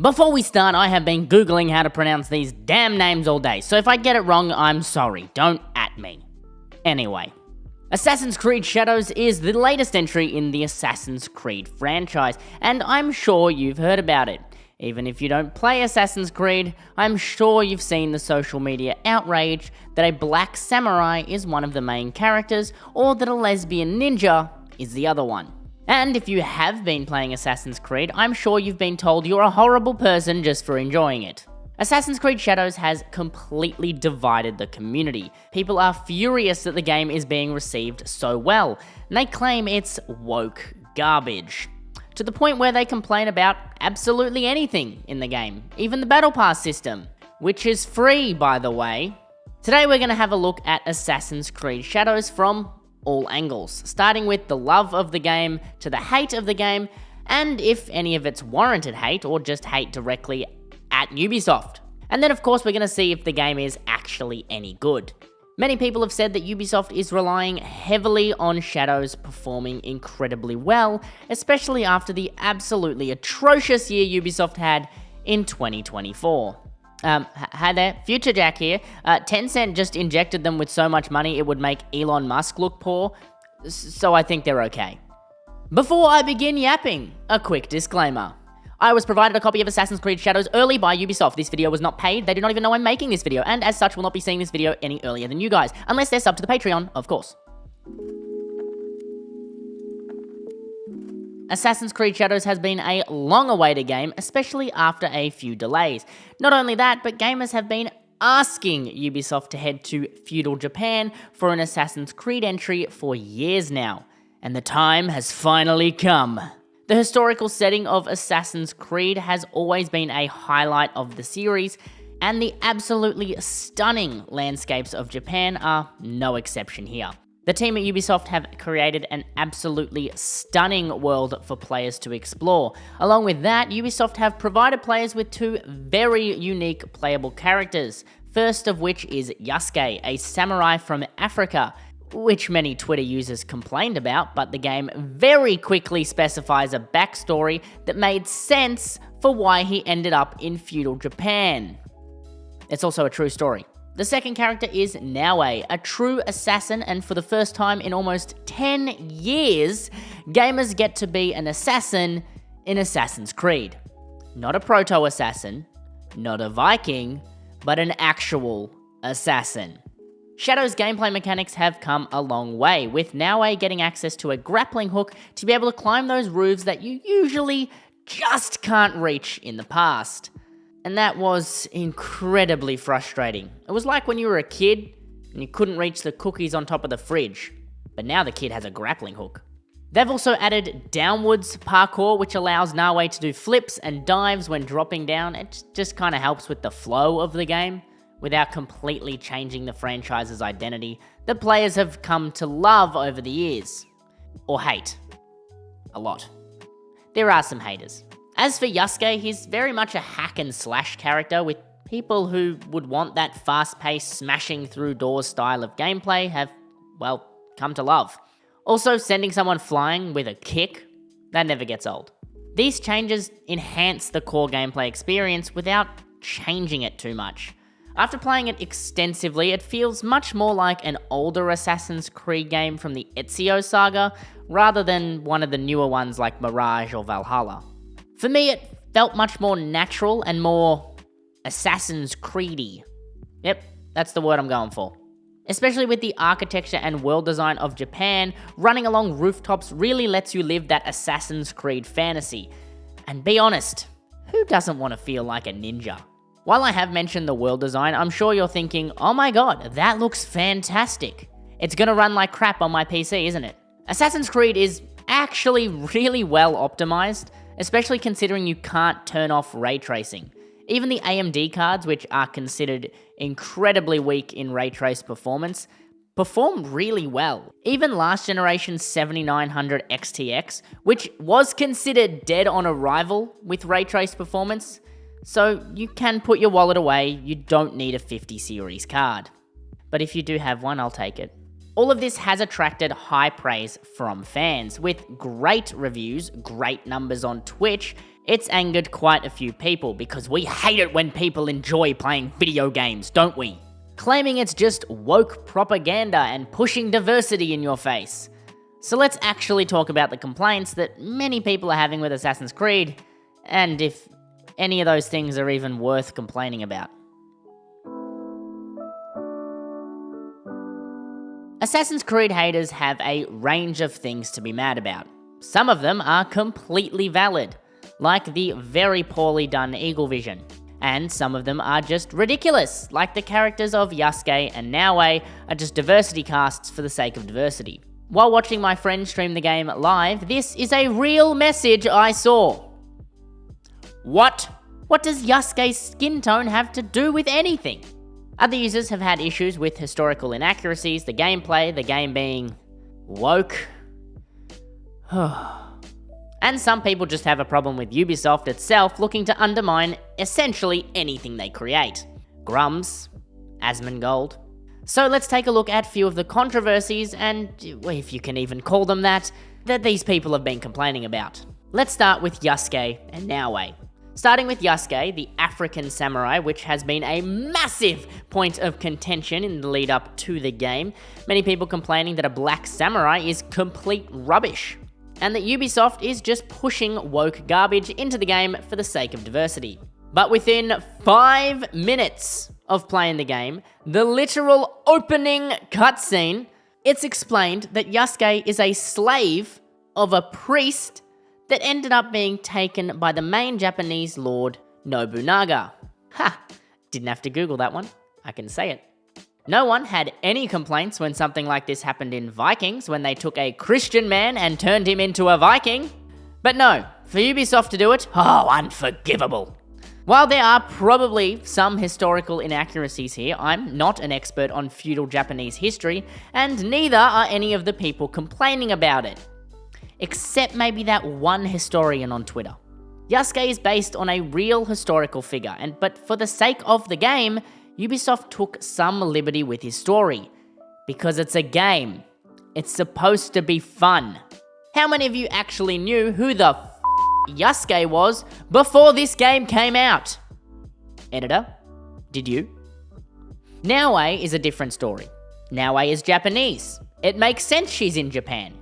Before we start, I have been googling how to pronounce these damn names all day, so if I get it wrong, I'm sorry, don't at me. Anyway, Assassin's Creed Shadows is the latest entry in the Assassin's Creed franchise, and I'm sure you've heard about it. Even if you don't play Assassin's Creed, I'm sure you've seen the social media outrage that a black samurai is one of the main characters, or that a lesbian ninja is the other one. And if you have been playing Assassin's Creed, I'm sure you've been told you're a horrible person just for enjoying it. Assassin's Creed Shadows has completely divided the community. People are furious that the game is being received so well, and they claim it's woke garbage. To the point where they complain about absolutely anything in the game, even the Battle Pass system, which is free, by the way. Today we're going to have a look at Assassin's Creed Shadows from all angles, starting with the love of the game to the hate of the game, and if any of it's warranted hate or just hate directly at Ubisoft. And then of course we're going to see if the game is actually any good. Many people have said that Ubisoft is relying heavily on Shadows performing incredibly well, especially after the absolutely atrocious year Ubisoft had in 2024. Hi there, Future Jack here. Tencent just injected them with so much money it would make Elon Musk look poor, so I think they're okay. Before I begin yapping, a quick disclaimer. I was provided a copy of Assassin's Creed Shadows early by Ubisoft. This video was not paid, they do not even know I'm making this video, and as such will not be seeing this video any earlier than you guys, unless they're subbed to the Patreon, of course. Assassin's Creed Shadows has been a long-awaited game, especially after a few delays. Not only that, but gamers have been asking Ubisoft to head to feudal Japan for an Assassin's Creed entry for years now. And the time has finally come. The historical setting of Assassin's Creed has always been a highlight of the series, and the absolutely stunning landscapes of Japan are no exception here. The team at Ubisoft have created an absolutely stunning world for players to explore. Along with that, Ubisoft have provided players with two very unique playable characters, first of which is Yasuke, a samurai from Africa, which many Twitter users complained about, but the game very quickly specifies a backstory that made sense for why he ended up in feudal Japan. It's also a true story. The second character is Naoe, a true assassin, and for the first time in almost 10 years, gamers get to be an assassin in Assassin's Creed. Not a proto-assassin, not a Viking, but an actual assassin. Shadow's gameplay mechanics have come a long way, with Naoe getting access to a grappling hook to be able to climb those roofs that you usually just can't reach in the past. And that was incredibly frustrating. It was like when you were a kid and you couldn't reach the cookies on top of the fridge, but now the kid has a grappling hook. They've also added downwards parkour, which allows Naoe to do flips and dives when dropping down. It just kind of helps with the flow of the game without completely changing the franchise's identity that players have come to love over the years. Or hate. A lot. There are some haters. As for Yasuke, he's very much a hack and slash character, with people who would want that fast-paced smashing through doors style of gameplay have, well, come to love. Also, sending someone flying with a kick, that never gets old. These changes enhance the core gameplay experience without changing it too much. After playing it extensively, it feels much more like an older Assassin's Creed game from the Ezio saga, rather than one of the newer ones like Mirage or Valhalla. For me, it felt much more natural and more Assassin's Creedy. Yep, that's the word I'm going for. Especially with the architecture and world design of Japan, running along rooftops really lets you live that Assassin's Creed fantasy. And be honest, who doesn't want to feel like a ninja? While I have mentioned the world design, I'm sure you're thinking, oh my god, that looks fantastic. It's gonna run like crap on my PC, isn't it? Assassin's Creed is actually really well optimized, especially considering you can't turn off ray tracing. Even the AMD cards, which are considered incredibly weak in ray trace performance, perform really well. Even last generation's 7900 XTX, which was considered dead on arrival with ray trace performance, so you can put your wallet away, you don't need a 50 series card. But if you do have one, I'll take it. All of this has attracted high praise from fans, with great reviews, great numbers on Twitch, It's angered quite a few people because we hate it when people enjoy playing video games, don't we? Claiming it's just woke propaganda and pushing diversity in your face. So let's actually talk about the complaints that many people are having with Assassin's Creed, and if any of those things are even worth complaining about. Assassin's Creed haters have a range of things to be mad about. Some of them are completely valid, like the very poorly done Eagle Vision. And some of them are just ridiculous, like the characters of Yasuke and Naoe are just diversity casts for the sake of diversity. While watching my friend stream the game live, this is a real message I saw. What? What does Yasuke's skin tone have to do with anything? Other users have had issues with historical inaccuracies, the gameplay, the game being woke. And some people just have a problem with Ubisoft itself looking to undermine essentially anything they create. Grums, Asmongold. So let's take a look at a few of the controversies, and if you can even call them that these people have been complaining about. Let's start with Yasuke and Naoe. Starting with Yasuke, the African samurai, which has been a massive point of contention in the lead up to the game. Many people complaining that a black samurai is complete rubbish, and that Ubisoft is just pushing woke garbage into the game for the sake of diversity. But within 5 minutes of playing the game, the literal opening cutscene, it's explained that Yasuke is a slave of a priest that ended up being taken by the main Japanese lord, Nobunaga. Ha! Didn't have to Google that one. I can say it. No one had any complaints when something like this happened in Vikings, when they took a Christian man and turned him into a Viking. But no, for Ubisoft to do it, unforgivable. While there are probably some historical inaccuracies here, I'm not an expert on feudal Japanese history, and neither are any of the people complaining about it. Except maybe that one historian on Twitter. Yasuke is based on a real historical figure, but for the sake of the game, Ubisoft took some liberty with his story. Because it's a game. It's supposed to be fun. How many of you actually knew who the Yasuke was before this game came out? Editor, did you? Naoe is a different story. Naoe is Japanese. It makes sense she's in Japan.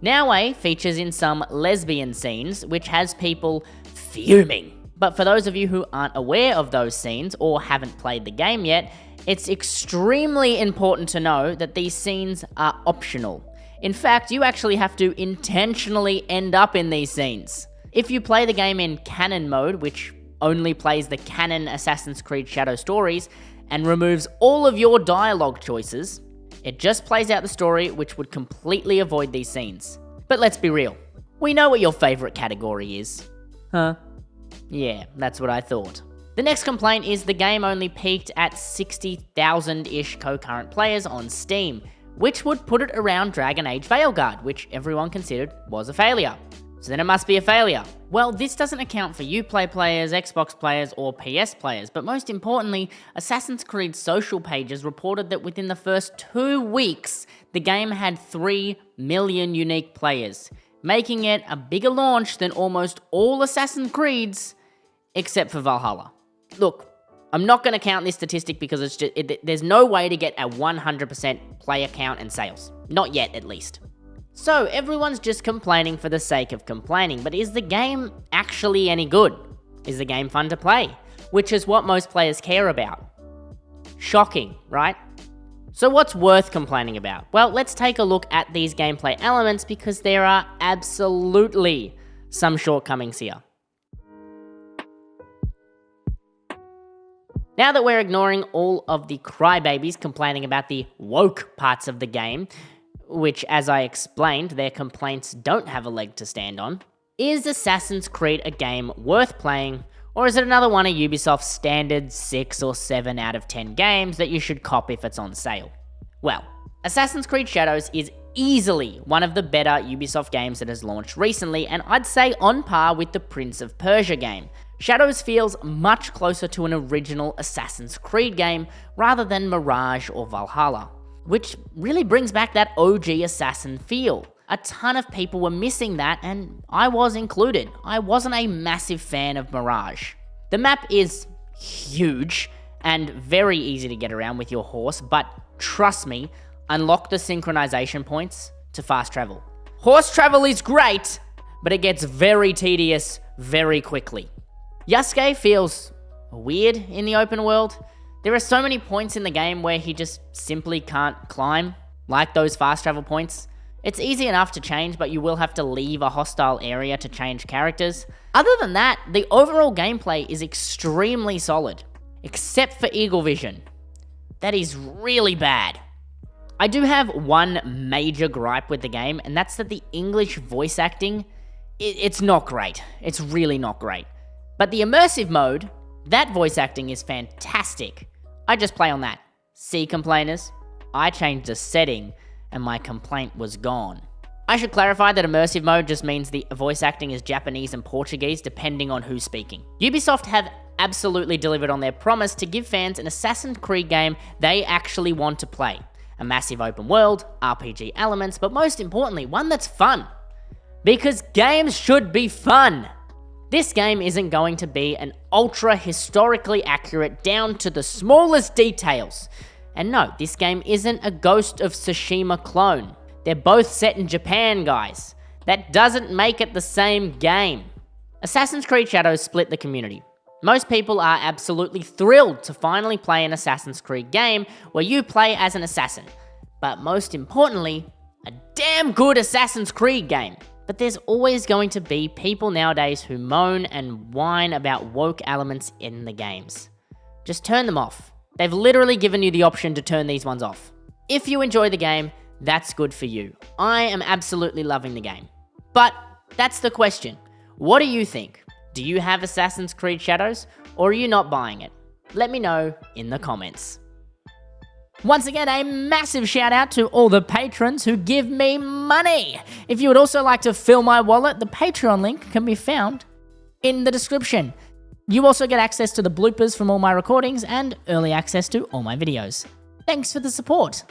Naoe features in some lesbian scenes, which has people fuming. But for those of you who aren't aware of those scenes or haven't played the game yet, it's extremely important to know that these scenes are optional. In fact, you actually have to intentionally end up in these scenes. If you play the game in canon mode, which only plays the canon Assassin's Creed Shadow stories, and removes all of your dialogue choices, it just plays out the story, which would completely avoid these scenes. But let's be real. We know what your favorite category is. Huh? Yeah, that's what I thought. The next complaint is the game only peaked at 60,000-ish concurrent players on Steam, which would put it around Dragon Age Veilguard, which everyone considered was a failure. So then it must be a failure. Well, this doesn't account for Uplay players, Xbox players, or PS players, but most importantly, Assassin's Creed social pages reported that within the first 2 weeks, the game had 3 million unique players, making it a bigger launch than almost all Assassin's Creeds, except for Valhalla. Look, I'm not going to count this statistic because there's no way to get a 100% player count and sales. Not yet, at least. So, everyone's just complaining for the sake of complaining, but is the game actually any good? Is the game fun to play? Which is what most players care about. Shocking, right? So what's worth complaining about? Well, let's take a look at these gameplay elements because there are absolutely some shortcomings here. Now that we're ignoring all of the crybabies complaining about the woke parts of the game, which, as I explained, their complaints don't have a leg to stand on, is Assassin's Creed a game worth playing, or is it another one of Ubisoft's standard 6 or 7 out of 10 games that you should cop if it's on sale? Well, Assassin's Creed Shadows is easily one of the better Ubisoft games that has launched recently, and I'd say on par with the Prince of Persia game. Shadows feels much closer to an original Assassin's Creed game rather than Mirage or Valhalla, which really brings back that OG Assassin feel. a ton of people were missing that, and I was included. I wasn't a massive fan of Mirage. The map is huge and very easy to get around with your horse, but trust me, unlock the synchronization points to fast travel. Horse travel is great, but it gets very tedious very quickly. Yasuke feels weird in the open world. There are so many points in the game where he just simply can't climb, like those fast travel points. It's easy enough to change, but you will have to leave a hostile area to change characters. Other than that, the overall gameplay is extremely solid, except for Eagle Vision. That is really bad. I do have one major gripe with the game, and that's that the English voice acting, it's not great. It's really not great. But the immersive mode, that voice acting is fantastic. I just play on that. See, complainers? I changed a setting and my complaint was gone. I should clarify that immersive mode just means the voice acting is Japanese and Portuguese depending on who's speaking. Ubisoft have absolutely delivered on their promise to give fans an Assassin's Creed game they actually want to play. A massive open world, RPG elements, but most importantly, one that's fun. Because games should be fun. This game isn't going to be an ultra historically accurate down to the smallest details. And no, this game isn't a Ghost of Tsushima clone. They're both set in Japan, guys. That doesn't make it the same game. Assassin's Creed Shadows split the community. Most people are absolutely thrilled to finally play an Assassin's Creed game where you play as an assassin. But most importantly, a damn good Assassin's Creed game. But there's always going to be people nowadays who moan and whine about woke elements in the games. Just turn them off. They've literally given you the option to turn these ones off. If you enjoy the game, that's good for you. I am absolutely loving the game. But that's the question. What do you think? Do you have Assassin's Creed Shadows, or are you not buying it? Let me know in the comments. Once again, a massive shout out to all the patrons who give me money. If you would also like to fill my wallet, the Patreon link can be found in the description. You also get access to the bloopers from all my recordings and early access to all my videos. Thanks for the support.